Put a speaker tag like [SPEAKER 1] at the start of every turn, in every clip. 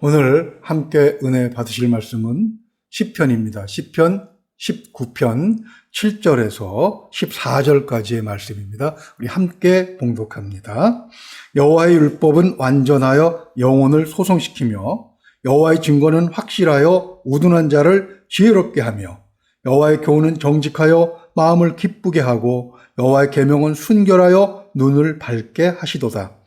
[SPEAKER 1] 오늘 함께 은혜 받으실 말씀은 시편입니다. 시편 19편 7절에서 14절까지의 말씀입니다. 우리 함께 봉독합니다. 여호와의 율법은 완전하여 영혼을 소성시키며 여호와의 증거는 확실하여 우둔한 자를 지혜롭게 하며 여호와의 교훈은 정직하여 마음을 기쁘게 하고 여호와의 계명은 순결하여 눈을 밝게 하시도다.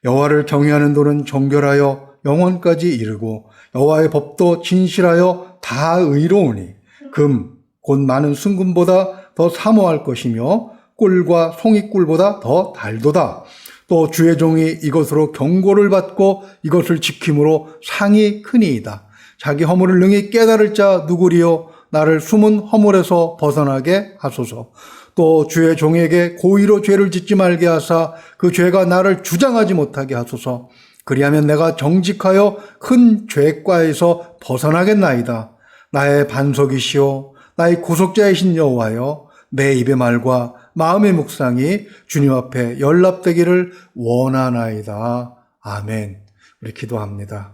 [SPEAKER 1] 여호와를 경외하는 도는 정결하여 영원까지 이르고 여호와의 법도 진실하여 다 의로우니 금 곧 많은 순금보다 더 사모할 것이며 꿀과 송이꿀보다 더 달도다. 또 주의 종이 이것으로 경고를 받고 이것을 지킴으로 상이 크니이다. 자기 허물을 능히 깨달을 자 누구리요? 나를 숨은 허물에서 벗어나게 하소서. 또 주의 종에게 고의로 죄를 짓지 말게 하사 그 죄가 나를 주장하지 못하게 하소서. 그리하면 내가 정직하여 큰 죄과에서 벗어나겠나이다. 나의 반석이시오 나의 구속자이신 여호와여, 내 입의 말과 마음의 묵상이 주님 앞에 연락되기를 원하나이다. 아멘. 우리 기도합니다.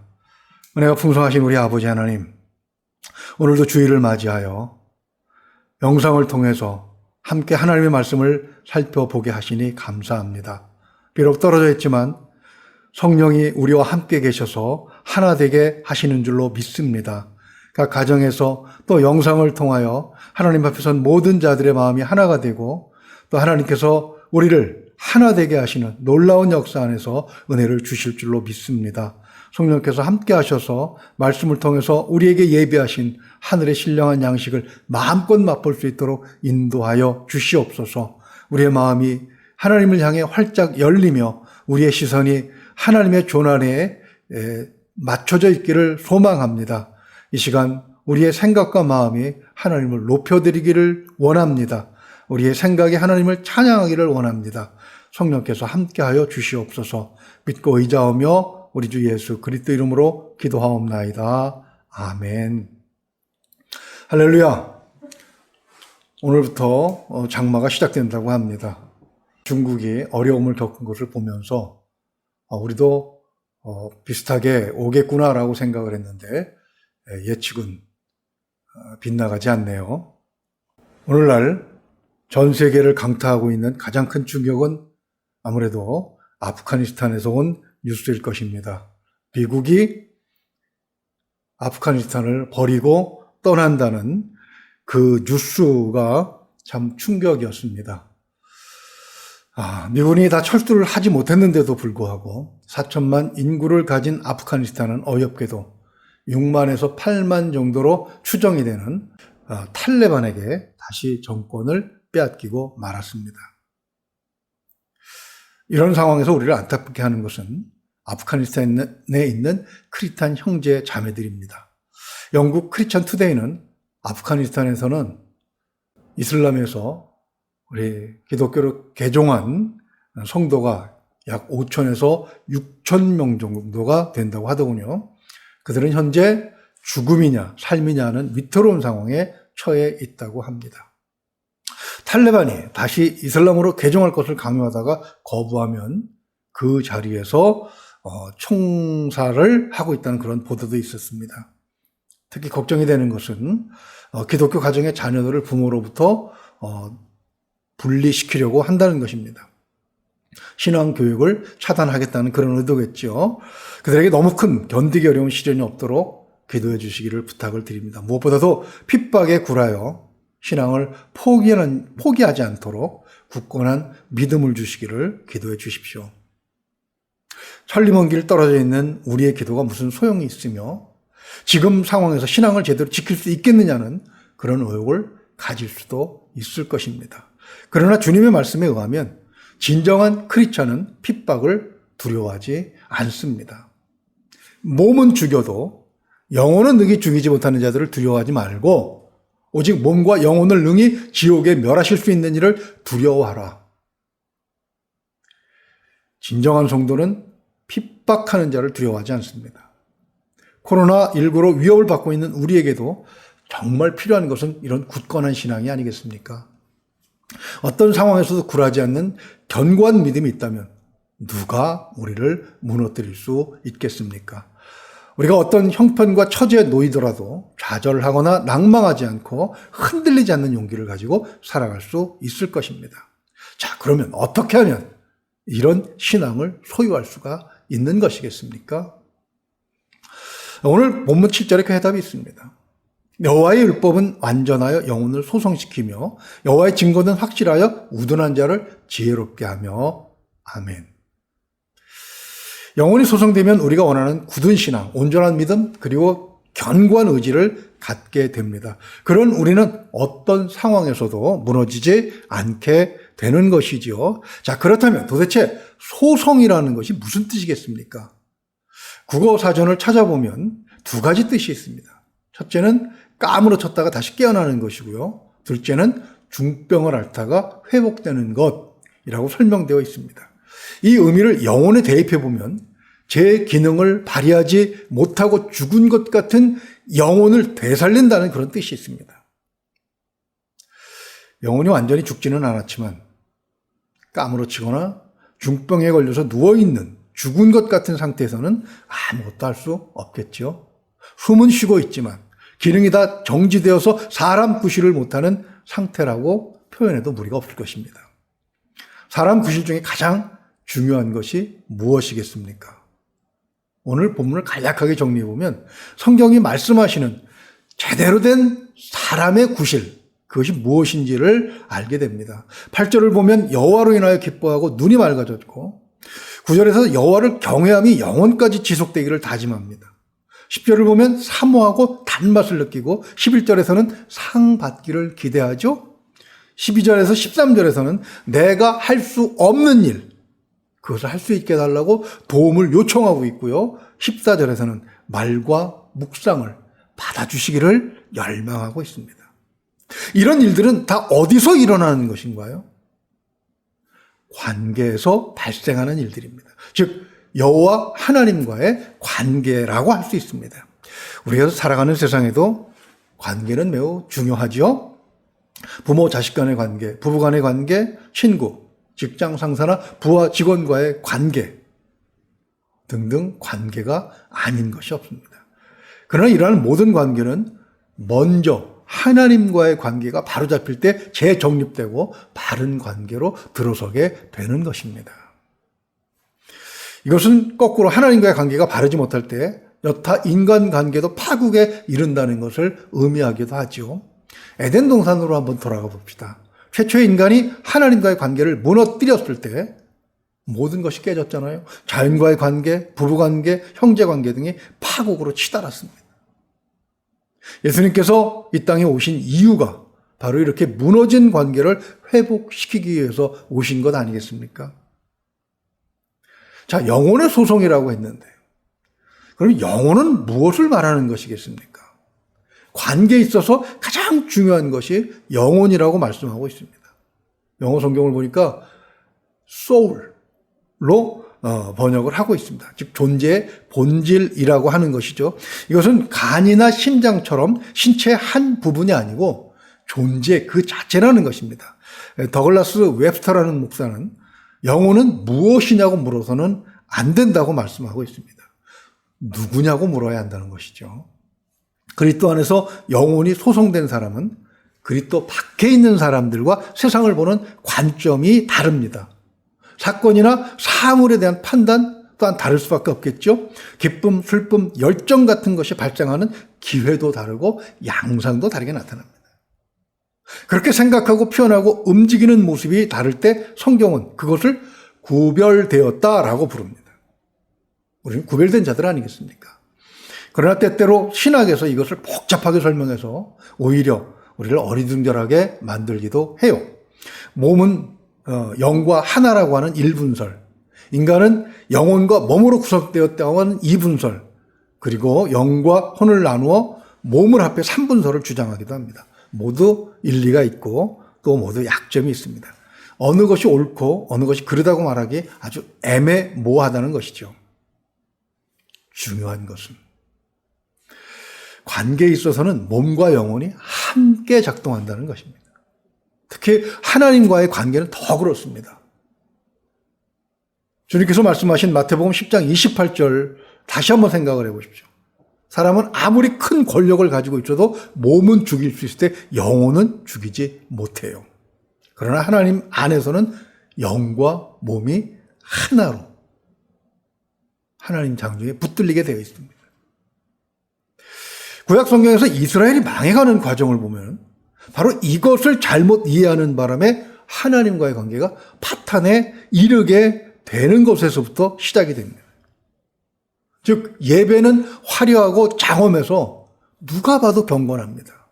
[SPEAKER 1] 은혜가 풍성하신 우리 아버지 하나님, 오늘도 주일을 맞이하여 영상을 통해서 함께 하나님의 말씀을 살펴보게 하시니 감사합니다. 비록 떨어져 있지만 성령이 우리와 함께 계셔서 하나 되게 하시는 줄로 믿습니다. 각 가정에서 또 영상을 통하여 하나님 앞에 선 모든 자들의 마음이 하나가 되고 또 하나님께서 우리를 하나 되게 하시는 놀라운 역사 안에서 은혜를 주실 줄로 믿습니다. 성령께서 함께 하셔서 말씀을 통해서 우리에게 예비하신 하늘의 신령한 양식을 마음껏 맛볼 수 있도록 인도하여 주시옵소서. 우리의 마음이 하나님을 향해 활짝 열리며 우리의 시선이 하나님의 존안에 맞춰져 있기를 소망합니다. 이 시간 우리의 생각과 마음이 하나님을 높여드리기를 원합니다. 우리의 생각이 하나님을 찬양하기를 원합니다. 성령께서 함께하여 주시옵소서. 믿고 의지하며 우리 주 예수 그리스도 이름으로 기도하옵나이다. 아멘. 할렐루야. 오늘부터 장마가 시작된다고 합니다. 중국이 어려움을 겪은 것을 보면서 우리도 비슷하게 오겠구나라고 생각을 했는데 예측은 빗나가지 않네요. 오늘날 전 세계를 강타하고 있는 가장 큰 충격은 아무래도 아프가니스탄에서 온 뉴스일 것입니다. 미국이 아프가니스탄을 버리고 떠난다는 그 뉴스가 참 충격이었습니다. 미군이 다 철수를 하지 못했는데도 불구하고 4천만 인구를 가진 아프가니스탄은 어이없게도 6만에서 8만 정도로 추정이 되는 탈레반에게 다시 정권을 빼앗기고 말았습니다. 이런 상황에서 우리를 안타깝게 하는 것은 아프가니스탄에 있는 크리스찬 형제 자매들입니다. 영국 크리스찬 투데이는 아프가니스탄에서는 이슬람에서 우리 기독교로 개종한 성도가 약 5천에서 6천 명 정도가 된다고 하더군요. 그들은 현재 죽음이냐 삶이냐는 위태로운 상황에 처해 있다고 합니다. 탈레반이 다시 이슬람으로 개종할 것을 강요하다가 거부하면 그 자리에서 총살을 하고 있다는 그런 보도도 있었습니다. 특히 걱정이 되는 것은 기독교 가정의 자녀들을 부모로부터 분리시키려고 한다는 것입니다. 신앙교육을 차단하겠다는 그런 의도겠죠. 그들에게 너무 큰 견디기 어려운 시련이 없도록 기도해 주시기를 부탁을 드립니다. 무엇보다도 핍박에 굴하여 신앙을 포기하지 않도록 굳건한 믿음을 주시기를 기도해 주십시오. 천리먼 길 떨어져 있는 우리의 기도가 무슨 소용이 있으며 지금 상황에서 신앙을 제대로 지킬 수 있겠느냐는 그런 의혹을 가질 수도 있을 것입니다. 그러나 주님의 말씀에 의하면 진정한 크리스찬은 핍박을 두려워하지 않습니다. 몸은 죽여도 영혼은 능히 죽이지 못하는 자들을 두려워하지 말고 오직 몸과 영혼을 능히 지옥에 멸하실 수 있는 이를 두려워하라. 진정한 성도는 핍박하는 자를 두려워하지 않습니다. 코로나19로 위협을 받고 있는 우리에게도 정말 필요한 것은 이런 굳건한 신앙이 아니겠습니까? 어떤 상황에서도 굴하지 않는 견고한 믿음이 있다면 누가 우리를 무너뜨릴 수 있겠습니까? 우리가 어떤 형편과 처지에 놓이더라도 좌절하거나 낭망하지 않고 흔들리지 않는 용기를 가지고 살아갈 수 있을 것입니다. 자, 그러면 어떻게 하면 이런 신앙을 소유할 수가 있는 것이겠습니까? 오늘 본문 7절에 그 해답이 있습니다. 여호와의 율법은 완전하여 영혼을 소성시키며 여호와의 증거는 확실하여 우둔한 자를 지혜롭게 하며 아멘. 영혼이 소성되면 우리가 원하는 굳은 신앙, 온전한 믿음, 그리고 견고한 의지를 갖게 됩니다. 그런 우리는 어떤 상황에서도 무너지지 않게 되는 것이지요. 자, 그렇다면 도대체 소성이라는 것이 무슨 뜻이겠습니까? 국어 사전을 찾아보면 두 가지 뜻이 있습니다. 첫째는 까무러쳤다가 다시 깨어나는 것이고요. 둘째는 중병을 앓다가 회복되는 것이라고 설명되어 있습니다. 이 의미를 영혼에 대입해 보면 제 기능을 발휘하지 못하고 죽은 것 같은 영혼을 되살린다는 그런 뜻이 있습니다. 영혼이 완전히 죽지는 않았지만 까무러치거나 중병에 걸려서 누워있는 죽은 것 같은 상태에서는 아무것도 할 수 없겠죠. 숨은 쉬고 있지만 기능이 다 정지되어서 사람 구실을 못하는 상태라고 표현해도 무리가 없을 것입니다. 사람 구실 중에 가장 중요한 것이 무엇이겠습니까? 오늘 본문을 간략하게 정리해보면 성경이 말씀하시는 제대로 된 사람의 구실, 그것이 무엇인지를 알게 됩니다. 8절을 보면 여호와로 인하여 기뻐하고 눈이 맑아졌고 9절에서 여호와를 경외함이 영원까지 지속되기를 다짐합니다. 10절을 보면 사모하고 단맛을 느끼고 11절에서는 상 받기를 기대하죠. 12절에서 13절에서는 내가 할 수 없는 일, 그것을 할 수 있게 해달라고 도움을 요청하고 있고요. 14절에서는 말과 묵상을 받아주시기를 열망하고 있습니다. 이런 일들은 다 어디서 일어나는 것인가요? 관계에서 발생하는 일들입니다. 즉 여호와 하나님과의 관계라고 할 수 있습니다. 우리가 살아가는 세상에도 관계는 매우 중요하죠. 부모 자식 간의 관계, 부부 간의 관계, 친구, 직장 상사나 부하 직원과의 관계 등등 관계가 아닌 것이 없습니다. 그러나 이러한 모든 관계는 먼저 하나님과의 관계가 바로잡힐 때 재정립되고 바른 관계로 들어서게 되는 것입니다. 이것은 거꾸로 하나님과의 관계가 바르지 못할 때 여타 인간관계도 파국에 이른다는 것을 의미하기도 하죠. 에덴 동산으로 한번 돌아가 봅시다. 최초의 인간이 하나님과의 관계를 무너뜨렸을 때 모든 것이 깨졌잖아요. 자연과의 관계, 부부관계, 형제관계 등이 파국으로 치달았습니다. 예수님께서 이 땅에 오신 이유가 바로 이렇게 무너진 관계를 회복시키기 위해서 오신 것 아니겠습니까? 자, 영혼의 소송이라고 했는데 그럼 영혼은 무엇을 말하는 것이겠습니까? 관계에 있어서 가장 중요한 것이 영혼이라고 말씀하고 있습니다. 영어 성경을 보니까 soul로 번역을 하고 있습니다. 즉 존재의 본질이라고 하는 것이죠. 이것은 간이나 심장처럼 신체의 한 부분이 아니고 존재 그 자체라는 것입니다. 더글라스 웹스터라는 목사는 영혼은 무엇이냐고 물어서는 안 된다고 말씀하고 있습니다. 누구냐고 물어야 한다는 것이죠. 그리스도 안에서 영혼이 소성된 사람은 그리스도 밖에 있는 사람들과 세상을 보는 관점이 다릅니다. 사건이나 사물에 대한 판단 또한 다를 수밖에 없겠죠. 기쁨, 슬픔, 열정 같은 것이 발생하는 기회도 다르고 양상도 다르게 나타납니다. 그렇게 생각하고 표현하고 움직이는 모습이 다를 때 성경은 그것을 구별되었다라고 부릅니다. 우리는 구별된 자들 아니겠습니까? 그러나 때때로 신학에서 이것을 복잡하게 설명해서 오히려 우리를 어리둥절하게 만들기도 해요. 몸은 영과 하나라고 하는 1분설, 인간은 영혼과 몸으로 구성되었다고 하는 2분설, 그리고 영과 혼을 나누어 몸을 합해 3분설을 주장하기도 합니다. 모두 일리가 있고 또 모두 약점이 있습니다. 어느 것이 옳고 어느 것이 그르다고 말하기 아주 애매모호하다는 것이죠. 중요한 것은 관계에 있어서는 몸과 영혼이 함께 작동한다는 것입니다. 특히 하나님과의 관계는 더 그렇습니다. 주님께서 말씀하신 마태복음 10장 28절 다시 한번 생각을 해보십시오. 사람은 아무리 큰 권력을 가지고 있어도 몸은 죽일 수 있을 때 영혼은 죽이지 못해요. 그러나 하나님 안에서는 영과 몸이 하나로 하나님 장중에 붙들리게 되어 있습니다. 구약 성경에서 이스라엘이 망해가는 과정을 보면 바로 이것을 잘못 이해하는 바람에 하나님과의 관계가 파탄에 이르게 되는 것에서부터 시작이 됩니다. 즉 예배는 화려하고 장엄해서 누가 봐도 경건합니다.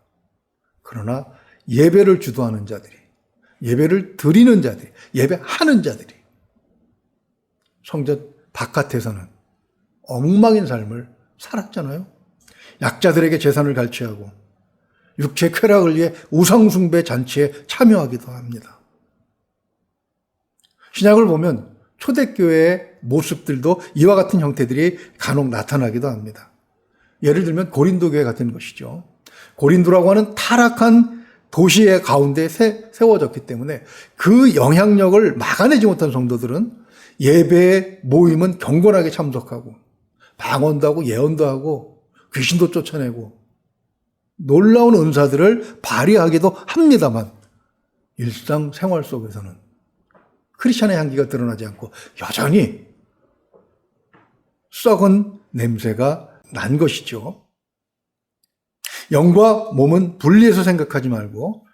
[SPEAKER 1] 그러나 예배를 주도하는 자들이, 예배를 드리는 자들이, 예배하는 자들이 성전 바깥에서는 엉망인 삶을 살았잖아요. 약자들에게 재산을 갈취하고 육체 쾌락을 위해 우상숭배 잔치에 참여하기도 합니다. 신약을 보면 초대교회의 모습들도 이와 같은 형태들이 간혹 나타나기도 합니다. 예를 들면 고린도 교회 같은 것이죠. 고린도라고 하는 타락한 도시의 가운데 세워졌기 때문에 그 영향력을 막아내지 못한 성도들은 예배의 모임은 경건하게 참석하고 방언도 하고 예언도 하고 귀신도 쫓아내고 놀라운 은사들을 발휘하기도 합니다만 일상생활 속에서는 크리스찬의 향기가 드러나지 않고 여전히 썩은 냄새가 난 것이죠. 영과 몸은 분리해서 생각하지 말고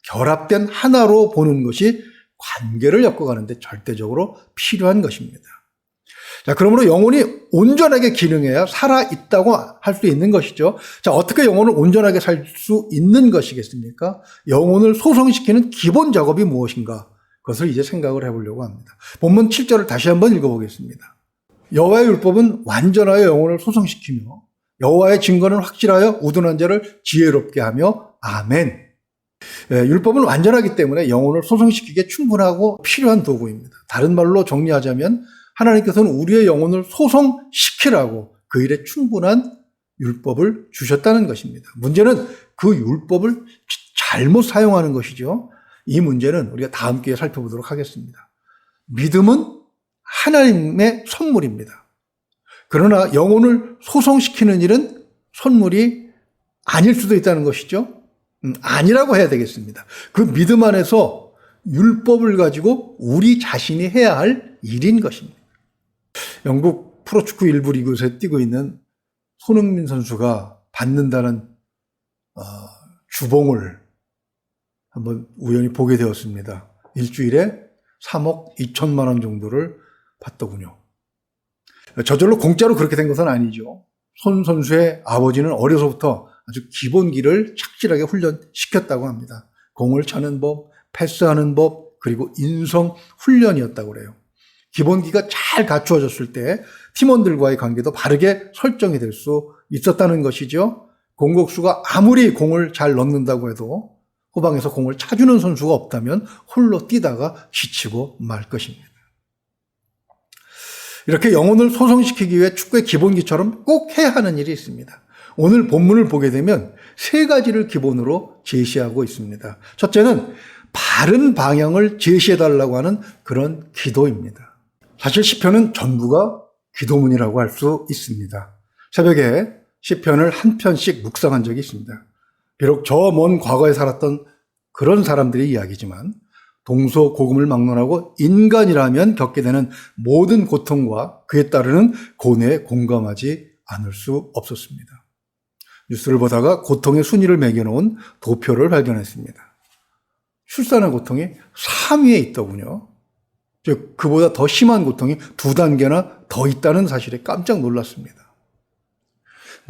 [SPEAKER 1] 결합된 하나로 보는 것이 관계를 엮어가는데 절대적으로 필요한 것입니다. 자, 그러므로 영혼이 온전하게 기능해야 살아있다고 할 수 있는 것이죠. 자, 어떻게 영혼을 온전하게 살 수 있는 것이겠습니까? 영혼을 소성시키는 기본 작업이 무엇인가? 그것을 이제 생각을 해보려고 합니다. 본문 7절을 다시 한번 읽어보겠습니다. 여호와의 율법은 완전하여 영혼을 소성시키며 여호와의 증거는 확실하여 우둔한 자를 지혜롭게 하며 아멘. 율법은 완전하기 때문에 영혼을 소성시키기에 충분하고 필요한 도구입니다. 다른 말로 정리하자면 하나님께서는 우리의 영혼을 소성시키라고 그 일에 충분한 율법을 주셨다는 것입니다. 문제는 그 율법을 잘못 사용하는 것이죠. 이 문제는 우리가 다음 기회에 살펴보도록 하겠습니다. 믿음은 하나님의 선물입니다. 그러나 영혼을 소성시키는 일은 선물이 아닐 수도 있다는 것이죠. 아니라고 해야 되겠습니다. 그 믿음 안에서 율법을 가지고 우리 자신이 해야 할 일인 것입니다. 영국 프로축구 1부 리그에서 뛰고 있는 손흥민 선수가 받는다는 주봉을 한번 우연히 보게 되었습니다. 일주일에 3억 2천만 원 정도를 받더군요. 저절로 공짜로 그렇게 된 것은 아니죠. 손 선수의 아버지는 어려서부터 아주 기본기를 착실하게 훈련시켰다고 합니다. 공을 차는 법, 패스하는 법, 그리고 인성 훈련이었다고 그래요. 기본기가 잘 갖추어졌을 때 팀원들과의 관계도 바르게 설정이 될 수 있었다는 것이죠. 공격수가 아무리 공을 잘 넣는다고 해도 후방에서 공을 차주는 선수가 없다면 홀로 뛰다가 지치고 말 것입니다. 이렇게 영혼을 소성시키기 위해 축구의 기본기처럼 꼭 해야 하는 일이 있습니다. 오늘 본문을 보게 되면 세 가지를 기본으로 제시하고 있습니다. 첫째는 바른 방향을 제시해달라고 하는 그런 기도입니다. 사실 시편은 전부가 기도문이라고 할 수 있습니다. 새벽에 시편을 한 편씩 묵상한 적이 있습니다. 비록 저 먼 과거에 살았던 그런 사람들의 이야기지만 동서고금을 막론하고 인간이라면 겪게 되는 모든 고통과 그에 따르는 고뇌에 공감하지 않을 수 없었습니다. 뉴스를 보다가 고통의 순위를 매겨놓은 도표를 발견했습니다. 출산의 고통이 3위에 있더군요. 즉 그보다 더 심한 고통이 2단계나 더 있다는 사실에 깜짝 놀랐습니다.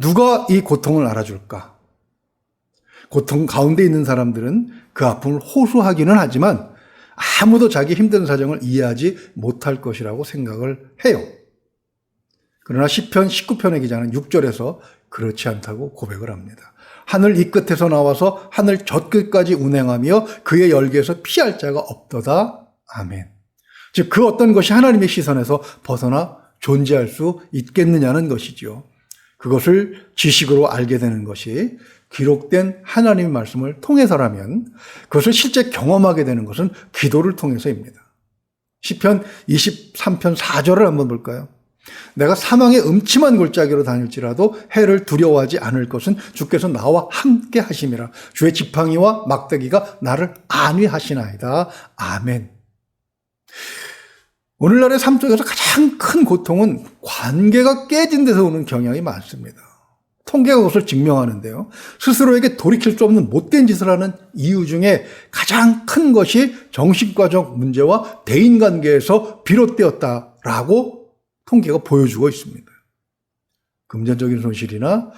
[SPEAKER 1] 누가 이 고통을 알아줄까? 고통 가운데 있는 사람들은 그 아픔을 호소하기는 하지만 아무도 자기 힘든 사정을 이해하지 못할 것이라고 생각을 해요. 그러나 시편 19편의 기자는 6절에서 그렇지 않다고 고백을 합니다. 하늘 이 끝에서 나와서 하늘 저 끝까지 운행하며 그의 열기에서 피할 자가 없도다. 아멘. 즉 그 어떤 것이 하나님의 시선에서 벗어나 존재할 수 있겠느냐는 것이죠. 그것을 지식으로 알게 되는 것이 기록된 하나님의 말씀을 통해서라면 그것을 실제 경험하게 되는 것은 기도를 통해서입니다. 시편 23편 4절을 한번 볼까요? 내가 사망의 음침한 골짜기로 다닐지라도 해를 두려워하지 않을 것은 주께서 나와 함께 하심이라. 주의 지팡이와 막대기가 나를 안위하시나이다. 아멘. 오늘날의 삶 속에서 가장 큰 고통은 관계가 깨진 데서 오는 경향이 많습니다. 통계가 그것을 증명하는데요. 스스로에게 돌이킬 수 없는 못된 짓을 하는 이유 중에 가장 큰 것이 정신과적 문제와 대인관계에서 비롯되었다라고 통계가 보여주고 있습니다. 금전적인 손실이나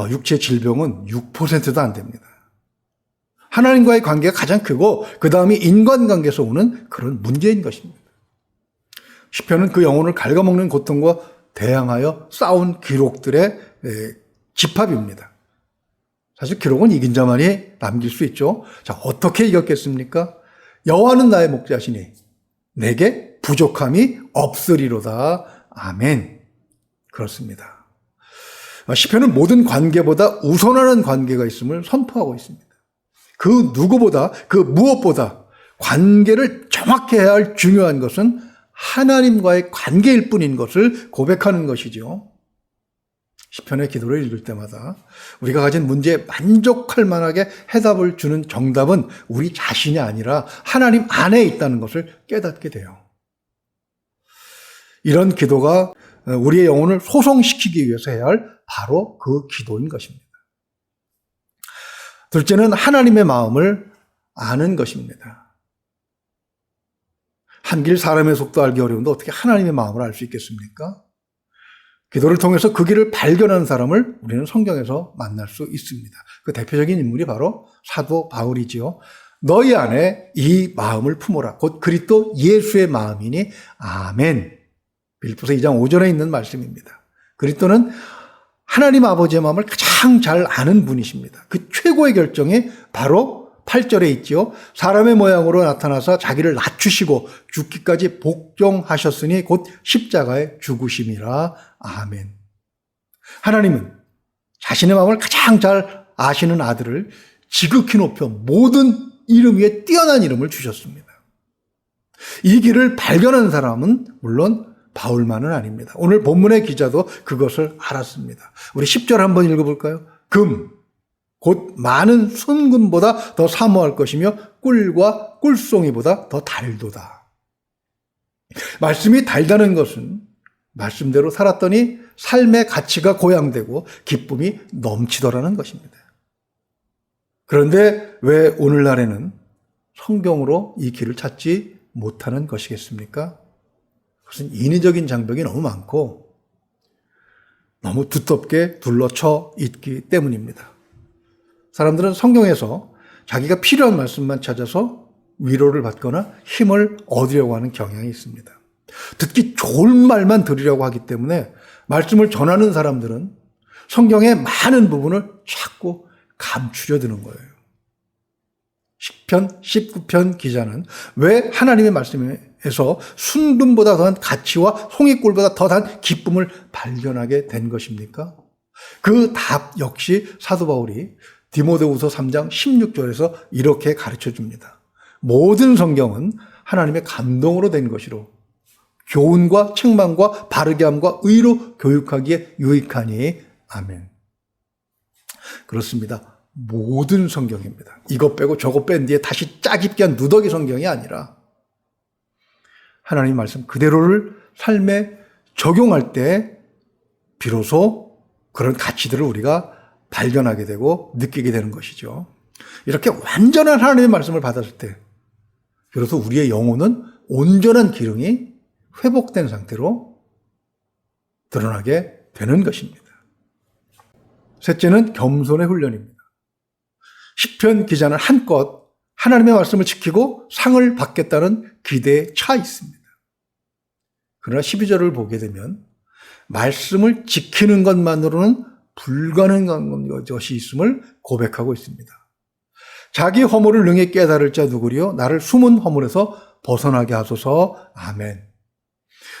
[SPEAKER 1] 육체 질병은 6%도 안 됩니다. 하나님과의 관계가 가장 크고 그 다음이 인간관계에서 오는 그런 문제인 것입니다. 시편은 그 영혼을 갉아먹는 고통과 대항하여 싸운 기록들의 집합입니다. 사실 기록은 이긴 자만이 남길 수 있죠. 자, 어떻게 이겼겠습니까? 여호와는 나의 목자시니 내게 부족함이 없으리로다. 아멘. 그렇습니다. 시편은 모든 관계보다 우선하는 관계가 있음을 선포하고 있습니다. 그 누구보다, 그 무엇보다 관계를 정확히 해야 할 중요한 것은 하나님과의 관계일 뿐인 것을 고백하는 것이죠. 시편의 기도를 읽을 때마다 우리가 가진 문제에 만족할 만하게 해답을 주는 정답은 우리 자신이 아니라 하나님 안에 있다는 것을 깨닫게 돼요. 이런 기도가 우리의 영혼을 소성시키기 위해서 해야 할 바로 그 기도인 것입니다. 둘째는 하나님의 마음을 아는 것입니다. 한 길 사람의 속도 알기 어려운데 어떻게 하나님의 마음을 알 수 있겠습니까? 기도를 통해서 그 길을 발견한 사람을 우리는 성경에서 만날 수 있습니다. 그 대표적인 인물이 바로 사도 바울이지요. 너희 안에 이 마음을 품어라. 곧 그리스도 예수의 마음이니 아멘. 빌립보서 2장 5절에 있는 말씀입니다. 그리스도는 하나님 아버지의 마음을 가장 잘 아는 분이십니다. 그 최고의 결정이 바로 8절에 있지요. 사람의 모양으로 나타나서 자기를 낮추시고 죽기까지 복종하셨으니 곧 십자가에 죽으심이라. 아멘. 하나님은 자신의 마음을 가장 잘 아시는 아들을 지극히 높여 모든 이름 위에 뛰어난 이름을 주셨습니다. 이 길을 발견한 사람은 물론 바울만은 아닙니다. 오늘 본문의 기자도 그것을 알았습니다. 우리 10절 한번 읽어볼까요? 곧 많은 순금보다 더 사모할 것이며 꿀과 꿀송이보다 더 달도다. 말씀이 달다는 것은 말씀대로 살았더니 삶의 가치가 고양되고 기쁨이 넘치더라는 것입니다. 그런데 왜 오늘날에는 성경으로 이 길을 찾지 못하는 것이겠습니까? 그것은 인위적인 장벽이 너무 많고 너무 두텁게 둘러쳐 있기 때문입니다. 사람들은 성경에서 자기가 필요한 말씀만 찾아서 위로를 받거나 힘을 얻으려고 하는 경향이 있습니다. 듣기 좋은 말만 들으려고 하기 때문에 말씀을 전하는 사람들은 성경의 많은 부분을 자꾸 감추려 드는 거예요. 시편 19편 기자는 왜 하나님의 말씀에서 순금보다 더한 가치와 송이꿀보다 더한 기쁨을 발견하게 된 것입니까? 그 답 역시 사도 바울이 디모데후서 3장 16절에서 이렇게 가르쳐 줍니다. 모든 성경은 하나님의 감동으로 된 것이로 교훈과 책망과 바르게 함과 의로 교육하기에 유익하니 아멘. 그렇습니다. 모든 성경입니다. 이것 빼고 저것 뺀 뒤에 다시 짜깁기 한 누더기 성경이 아니라 하나님 말씀 그대로를 삶에 적용할 때 비로소 그런 가치들을 우리가 발견하게 되고 느끼게 되는 것이죠. 이렇게 완전한 하나님의 말씀을 받았을 때 비로소 우리의 영혼은 온전한 기능이 회복된 상태로 드러나게 되는 것입니다. 셋째는 겸손의 훈련입니다. 시편 기자는 한껏 하나님의 말씀을 지키고 상을 받겠다는 기대에 차 있습니다. 그러나 12절을 보게 되면 말씀을 지키는 것만으로는 불가능한 것이 있음을 고백하고 있습니다. 자기 허물을 능히 깨달을 자 누구리요? 나를 숨은 허물에서 벗어나게 하소서. 아멘.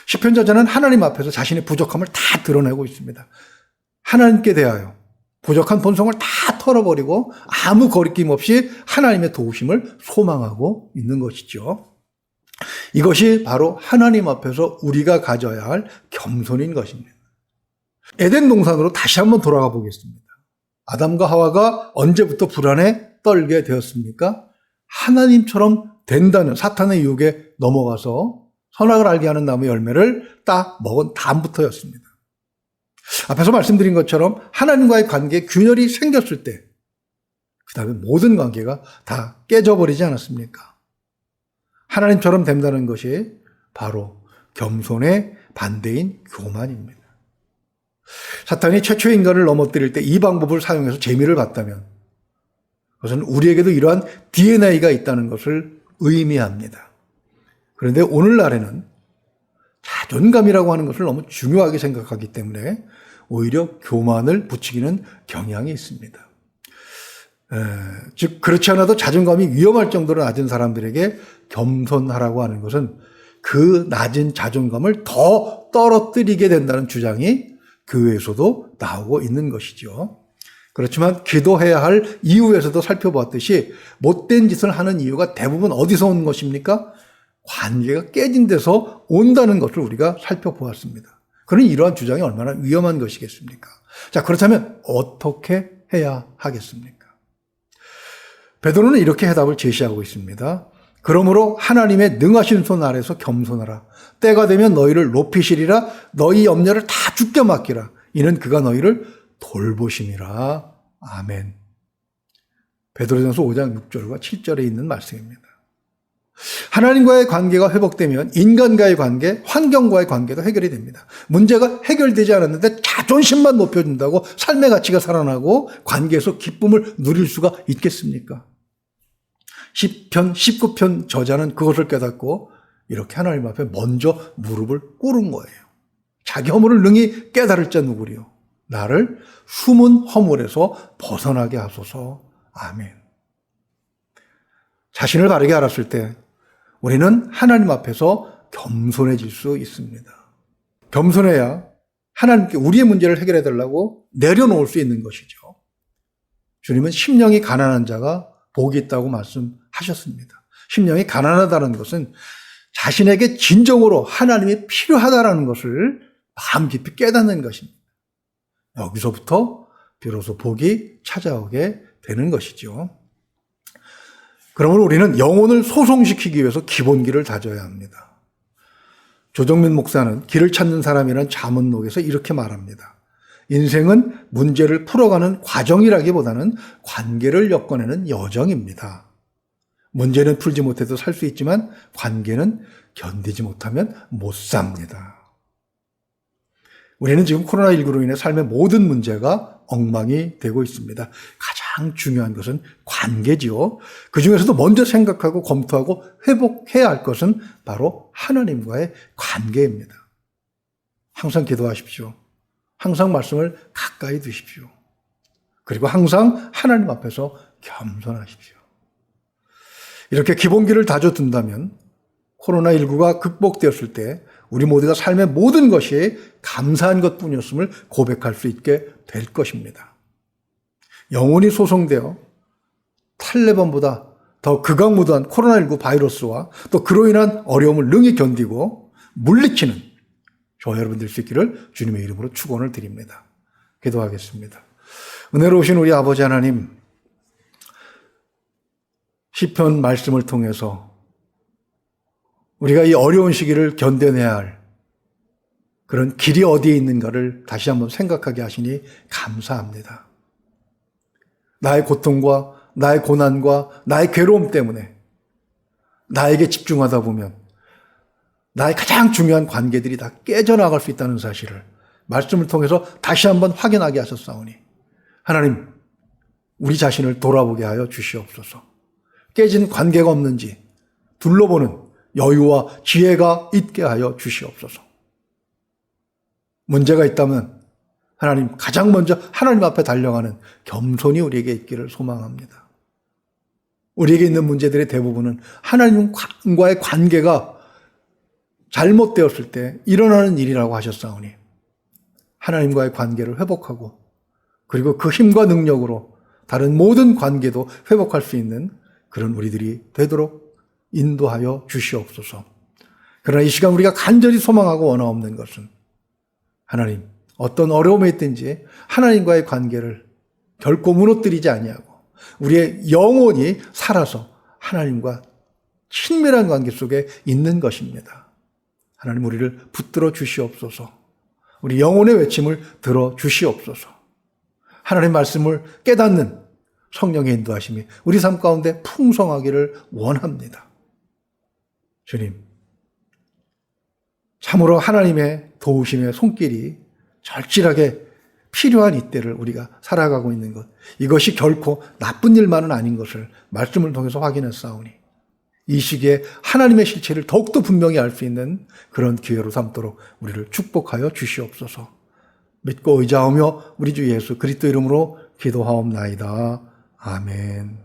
[SPEAKER 1] 시편 저자는 하나님 앞에서 자신의 부족함을 다 드러내고 있습니다. 하나님께 대하여 부족한 본성을 다 털어버리고 아무 거리낌 없이 하나님의 도우심을 소망하고 있는 것이죠. 이것이 바로 하나님 앞에서 우리가 가져야 할 겸손인 것입니다. 에덴 동산으로 다시 한번 돌아가 보겠습니다. 아담과 하와가 언제부터 불안에 떨게 되었습니까? 하나님처럼 된다는 사탄의 유혹에 넘어가서 선악을 알게 하는 나무 열매를 딱 먹은 다음부터였습니다. 앞에서 말씀드린 것처럼 하나님과의 관계에 균열이 생겼을 때 그 다음에 모든 관계가 다 깨져버리지 않았습니까? 하나님처럼 된다는 것이 바로 겸손의 반대인 교만입니다. 사탄이 최초의 인간을 넘어뜨릴 때 이 방법을 사용해서 재미를 봤다면 그것은 우리에게도 이러한 DNA가 있다는 것을 의미합니다. 그런데 오늘날에는 자존감이라고 하는 것을 너무 중요하게 생각하기 때문에 오히려 교만을 부추기는 경향이 있습니다. 즉 그렇지 않아도 자존감이 위험할 정도로 낮은 사람들에게 겸손하라고 하는 것은 그 낮은 자존감을 더 떨어뜨리게 된다는 주장이 교회에서도 나오고 있는 것이죠. 그렇지만 기도해야 할 이유에서도 살펴보았듯이 못된 짓을 하는 이유가 대부분 어디서 오는 것입니까? 관계가 깨진 데서 온다는 것을 우리가 살펴보았습니다. 그러니 이러한 주장이 얼마나 위험한 것이겠습니까? 자, 그렇다면 어떻게 해야 하겠습니까? 베드로는 이렇게 해답을 제시하고 있습니다. 그러므로 하나님의 능하신 손 아래서 겸손하라. 때가 되면 너희를 높이시리라. 너희 염려를 다 주께 맡기라. 이는 그가 너희를 돌보심이라. 아멘. 베드로전서 5장 6절과 7절에 있는 말씀입니다. 하나님과의 관계가 회복되면 인간과의 관계, 환경과의 관계도 해결이 됩니다. 문제가 해결되지 않았는데 자존심만 높여준다고 삶의 가치가 살아나고 관계에서 기쁨을 누릴 수가 있겠습니까? 시편 19편 저자는 그것을 깨닫고 이렇게 하나님 앞에 먼저 무릎을 꿇은 거예요. 자기 허물을 능히 깨달을 자 누구리요? 나를 숨은 허물에서 벗어나게 하소서. 아멘. 자신을 바르게 알았을 때 우리는 하나님 앞에서 겸손해질 수 있습니다. 겸손해야 하나님께 우리의 문제를 해결해 달라고 내려놓을 수 있는 것이죠. 주님은 심령이 가난한 자가 복이 있다고 말씀하셨습니다. 심령이 가난하다는 것은 자신에게 진정으로 하나님이 필요하다는 것을 마음 깊이 깨닫는 것입니다. 여기서부터 비로소 복이 찾아오게 되는 것이죠. 그러므로 우리는 영혼을 소송시키기 위해서 기본기를 다져야 합니다. 조정민 목사는 길을 찾는 사람이란 잠언록에서 이렇게 말합니다. 인생은 문제를 풀어가는 과정이라기보다는 관계를 엮어내는 여정입니다. 문제는 풀지 못해도 살 수 있지만 관계는 견디지 못하면 못 삽니다. 우리는 지금 코로나19로 인해 삶의 모든 문제가 엉망이 되고 있습니다. 가장 중요한 것은 관계지요. 그 중에서도 먼저 생각하고 검토하고 회복해야 할 것은 바로 하나님과의 관계입니다. 항상 기도하십시오. 항상 말씀을 가까이 두십시오. 그리고 항상 하나님 앞에서 겸손하십시오. 이렇게 기본기를 다져둔다면 코로나19가 극복되었을 때 우리 모두가 삶의 모든 것이 감사한 것뿐이었음을 고백할 수 있게 될 것입니다. 영혼이 소송되어 탈레반보다 더 극악무도한 코로나19 바이러스와 또 그로 인한 어려움을 능히 견디고 물리치는 저와 여러분들 수 있기를 주님의 이름으로 축원을 드립니다. 기도하겠습니다. 은혜로우신 우리 아버지 하나님, 시편 말씀을 통해서 우리가 이 어려운 시기를 견뎌내야 할 그런 길이 어디에 있는가를 다시 한번 생각하게 하시니 감사합니다. 나의 고통과 나의 고난과 나의 괴로움 때문에 나에게 집중하다 보면 나의 가장 중요한 관계들이 다 깨져나갈 수 있다는 사실을 말씀을 통해서 다시 한번 확인하게 하셨사오니 하나님, 우리 자신을 돌아보게 하여 주시옵소서. 깨진 관계가 없는지 둘러보는 여유와 지혜가 있게 하여 주시옵소서. 문제가 있다면 하나님, 가장 먼저 하나님 앞에 달려가는 겸손이 우리에게 있기를 소망합니다. 우리에게 있는 문제들의 대부분은 하나님과의 관계가 잘못되었을 때 일어나는 일이라고 하셨사오니 하나님과의 관계를 회복하고 그리고 그 힘과 능력으로 다른 모든 관계도 회복할 수 있는 그런 우리들이 되도록 인도하여 주시옵소서. 그러나 이 시간 우리가 간절히 소망하고 원하옵는 것은 하나님, 어떤 어려움에 있든지 하나님과의 관계를 결코 무너뜨리지 아니하고 우리의 영혼이 살아서 하나님과 친밀한 관계 속에 있는 것입니다. 하나님, 우리를 붙들어 주시옵소서. 우리 영혼의 외침을 들어 주시옵소서. 하나님 말씀을 깨닫는 성령의 인도하심이 우리 삶 가운데 풍성하기를 원합니다. 주님, 참으로 하나님의 도우심의 손길이 절실하게 필요한 이때를 우리가 살아가고 있는 것, 이것이 결코 나쁜 일만은 아닌 것을 말씀을 통해서 확인했사오니 이 시기에 하나님의 실체를 더욱더 분명히 알 수 있는 그런 기회로 삼도록 우리를 축복하여 주시옵소서. 믿고 의지하며 우리 주 예수 그리스도 이름으로 기도하옵나이다. 아멘.